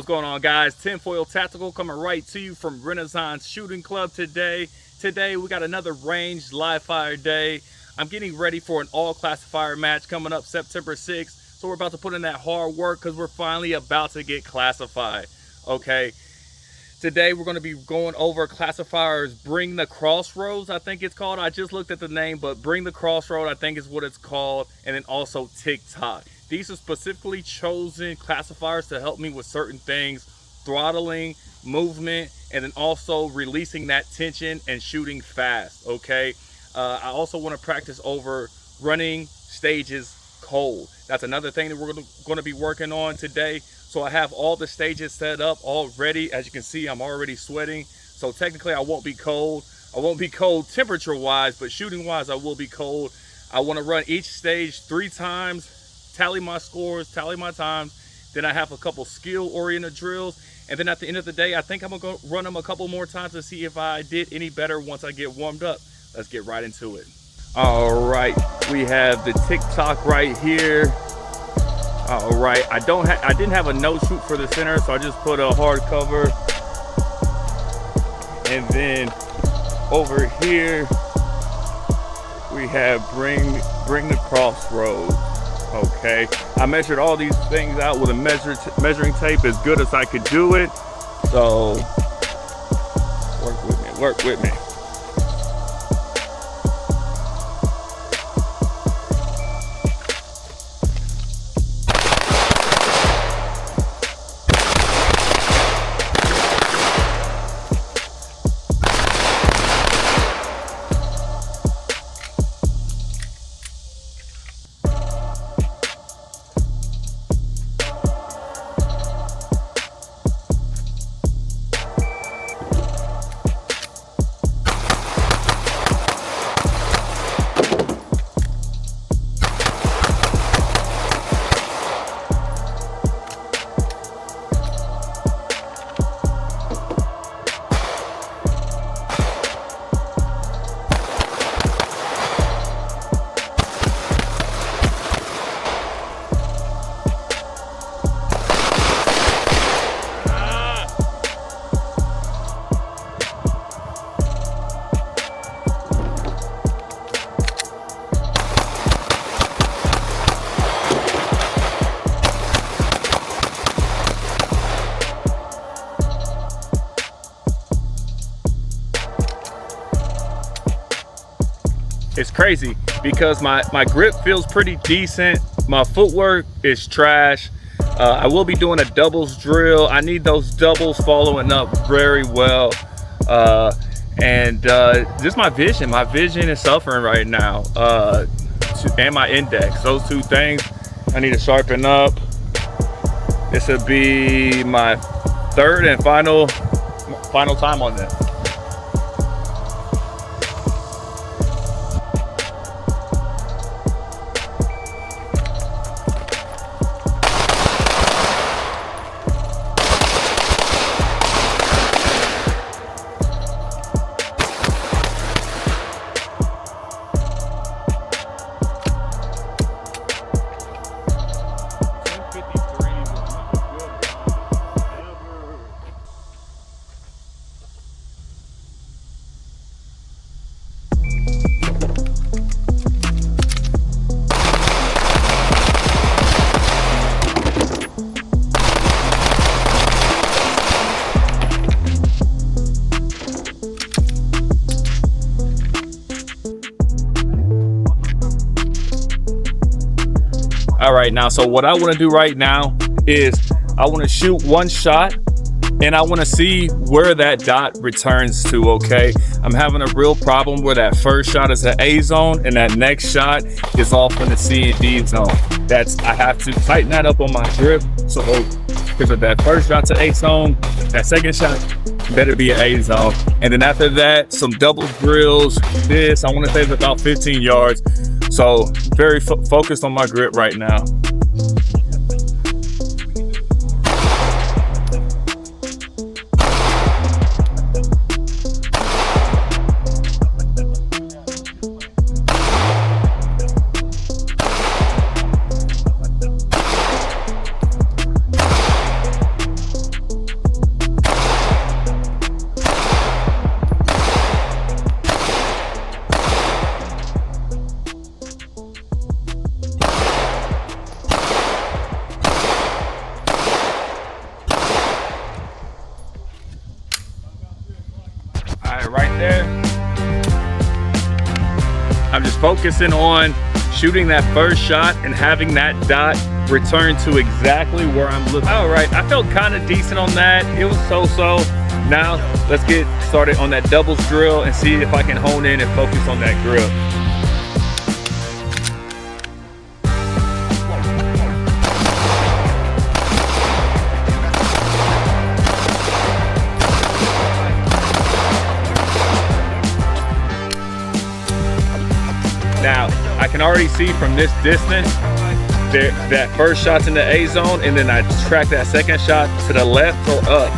What's going on, guys? Tinfoil Tactical coming right to you from Renaissance Shooting Club today. Today we got another ranged live fire day. I'm getting ready for an all classifier match coming up September 6th. So we're about to put in that hard work because we're finally about to get classified. Okay. Today we're going to be going over classifiers. Bring the Crossroads, I think it's called. I just looked at the name, but Bring the Crossroad, I think is what it's called. And then also TikTok. These are specifically chosen classifiers to help me with certain things, throttling, movement, and then also releasing that tension and shooting fast, okay? I also want to practice over running stages cold. That's another thing that we're going to be working on today. So I have all the stages set up already. As you can see, I'm already sweating. So technically I won't be cold. I won't be cold temperature wise, but shooting wise I will be cold. I want to run each stage 3 times, tally my scores, tally my times. Then I have a couple skill-oriented drills. And then at the end of the day, I think I'm going to run them a couple more times to see if I did any better once I get warmed up. Let's get right into it. All right, we have the TikTok right here. All right, I didn't have a no shoot for the center, so I just put a hard cover. And then over here, we have bring the Crossroads. Okay, I measured all these things out with a measuring tape as good as I could do it. So work with me. It's crazy because my grip feels pretty decent. My footwork is trash. I will be doing a doubles drill. I need those doubles following up very well. Just my vision. My vision is suffering right now. And my index. Those two things I need to sharpen up. This will be my third and final time on this. All right, now, so what I want to do right now is I want to shoot one shot and I want to see where that dot returns to, okay? I'm having a real problem where that first shot is an A zone and that next shot is off in the C and D zone. I have to tighten that up on my grip. So because of that first shot's an A zone, that second shot better be an A zone. And then after that, some double drills. I want to say it's about 15 yards. So very focused on my grip right now. focusing on shooting that first shot and having that dot return to exactly where I'm looking. All right, I felt kind of decent on that. It was so-so. Now let's get started on that doubles drill and see if I can hone in and focus on that grip. Now, I can already see from this distance that first shot's in the A zone, and then I track that second shot to the left or up,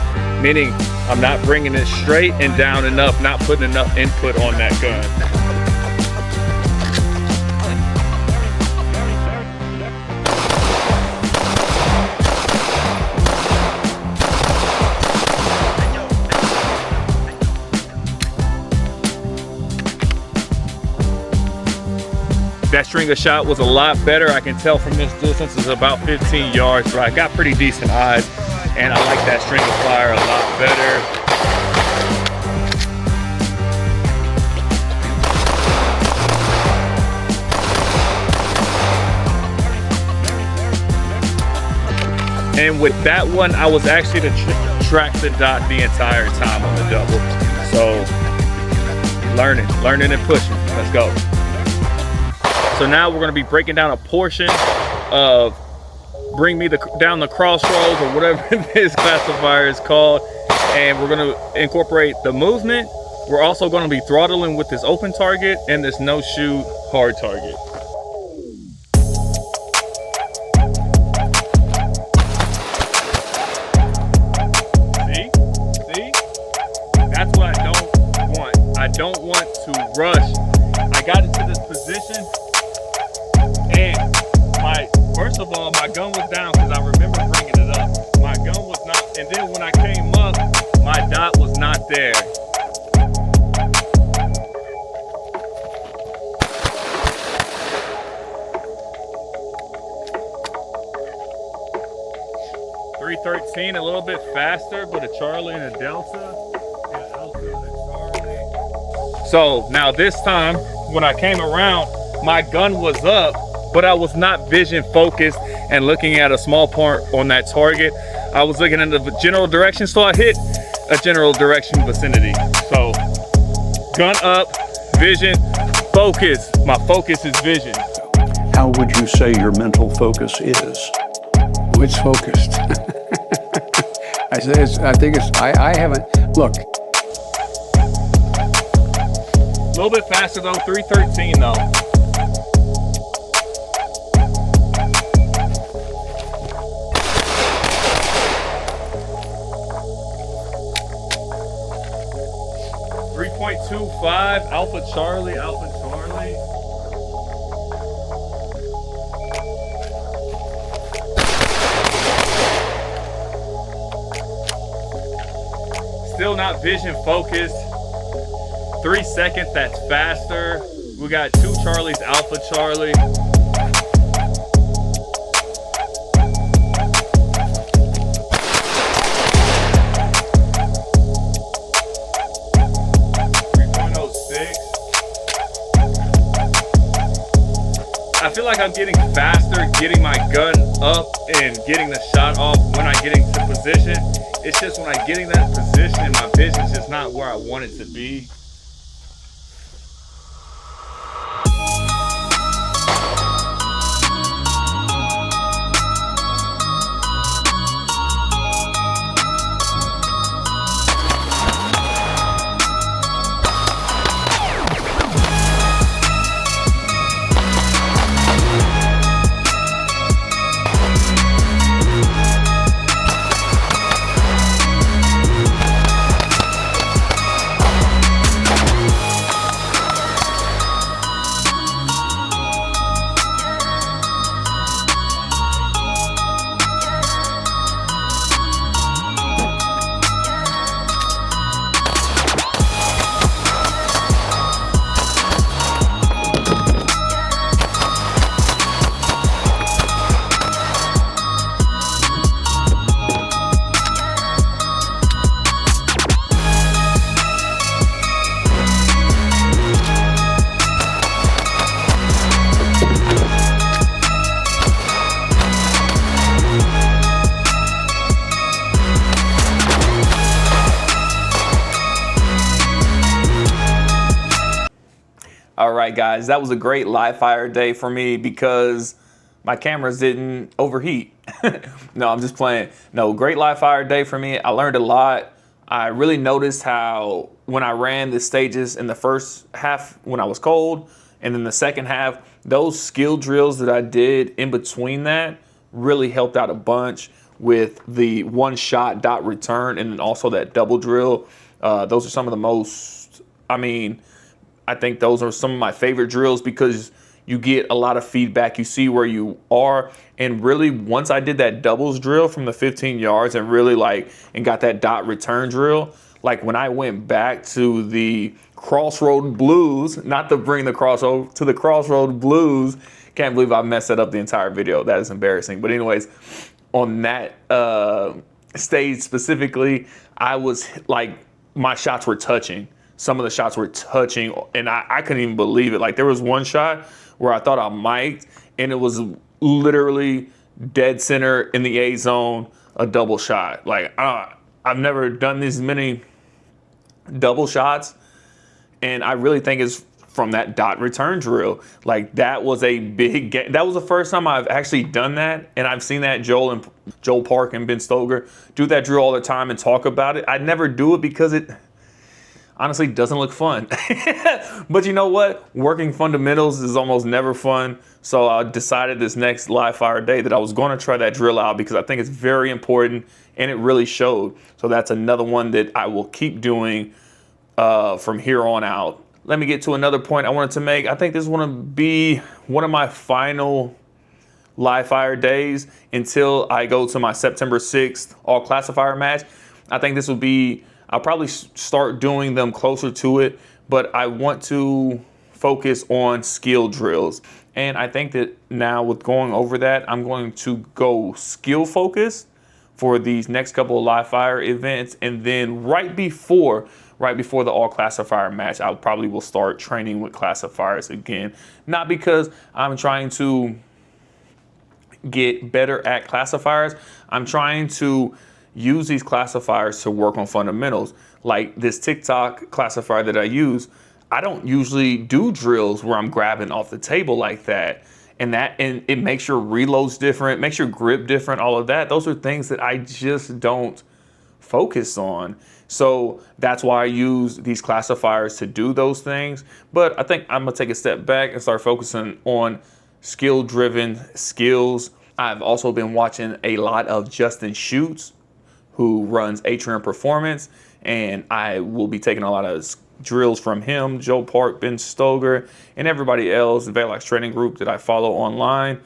meaning I'm not bringing it straight and down enough, not putting enough input on that gun. That stringer shot was a lot better. I can tell from this distance it's about 15 yards, so I got pretty decent eyes, and I like that stringer fire a lot better. And with that one, I was actually to track the dot the entire time on the double. So learning and pushing. Let's go. So now we're going to be breaking down a portion of Bring Me Down the Crossroads, or whatever this classifier is called. And we're going to incorporate the movement. We're also going to be throttling with this open target and this no shoot hard target. See? That's what I don't want. I don't want to rush. I got into this position. And first of all, my gun was down because I remember bringing it up. My gun was not, and then when I came up, my dot was not there. .313, a little bit faster, but a Charlie and a Delta. So now this time, when I came around, my gun was up, but I was not vision focused and looking at a small part on that target. I was looking in the general direction, so I hit a general direction vicinity. So gun up, vision, focus. My focus is vision. How would you say your mental focus is? It's focused. I haven't, look. A little bit faster though, 313 though. .25, Alpha Charlie. Still not vision focused. 3 seconds, that's faster. We got 2 Charlies, Alpha Charlie. I feel like I'm getting faster, getting my gun up and getting the shot off when I get into position. It's just when I get in that position, my vision's just not where I want it to be. right, guys, that was a great live fire day for me because my cameras didn't overheat. No, I'm just playing. No, great live fire day for me. I learned a lot. I really noticed how when I ran the stages in the first half when I was cold, and then the second half, those skill drills that I did in between that really helped out a bunch with the one shot dot return, and then also that double drill. Those are some of the most, I think those are some of my favorite drills because you get a lot of feedback. You see where you are. And really, once I did that doubles drill from the 15 yards and really and got that dot return drill, like when I went back to the Crossroad Blues, not to bring the crossover to the Crossroad Blues, can't believe I messed that up the entire video. That is embarrassing. But anyways, on that stage specifically, I was my shots were touching. Some of the shots were touching, and I couldn't even believe it. Like there was one shot where I thought I mic'd, and it was literally dead center in the A zone, a double shot. I've never done these many double shots, and I really think it's from that dot return drill. Like that was a big game. That was the first time I've actually done that, and I've seen that Joel Park and Ben Stoger do that drill all the time and talk about it. I never do it because it honestly doesn't look fun. But you know what? Working fundamentals is almost never fun. So I decided this next live fire day that I was going to try that drill out because I think it's very important and it really showed. So that's another one that I will keep doing from here on out. Let me get to another point I wanted to make. I think this is going to be one of my final live fire days until I go to my September 6th all classifier match. I think this will be, I'll probably start doing them closer to it, but I want to focus on skill drills. And I think that now with going over that, I'm going to go skill focused for these next couple of live fire events. And then right before the all classifier match, I probably will start training with classifiers again. Not because I'm trying to get better at classifiers. I'm trying to use these classifiers to work on fundamentals. Like this TikTok classifier that I use, I don't usually do drills where I'm grabbing off the table like that. And it makes your reloads different, makes your grip different, all of that. Those are things that I just don't focus on. So that's why I use these classifiers to do those things. But I think I'm gonna take a step back and start focusing on skill-driven skills. I've also been watching a lot of Justin Schutz, who runs Atrium Performance, and I will be taking a lot of drills from him, Joe Park, Ben Stoger, and everybody else, the Velox training group that I follow online.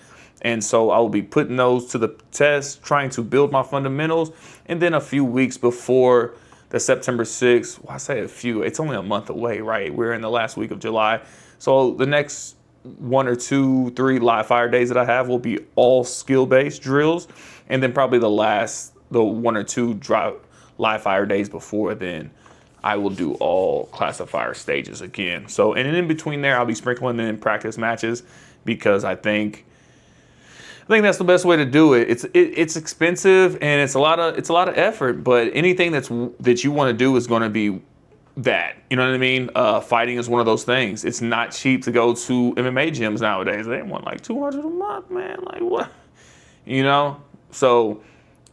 And so I will be putting those to the test, trying to build my fundamentals. And then a few weeks before the September 6th, well, I say a few, it's only a month away, right? We're in the last week of July. So the next 1 or 2, 3 live fire days that I have will be all skill-based drills. And then probably the 1 or 2 live fire days before then, I will do all classifier stages again. So, and in between there, I'll be sprinkling in practice matches because I think that's the best way to do it. It's expensive and it's a lot of effort, but anything that you want to do is going to be that. You know what I mean? Fighting is one of those things. It's not cheap to go to MMA gyms nowadays. They want like $200 a month, man. Like what? You know? So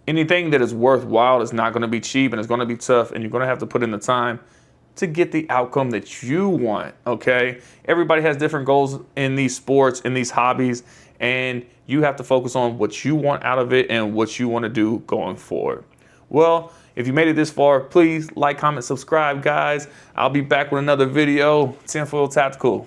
anything that is worthwhile is not going to be cheap, and it's going to be tough, and you're going to have to put in the time to get the outcome that you want, okay? Everybody has different goals in these sports, in these hobbies, and you have to focus on what you want out of it and what you want to do going forward. Well, if you made it this far, please like, comment, subscribe, guys. I'll be back with another video. Tinfoil Tactical.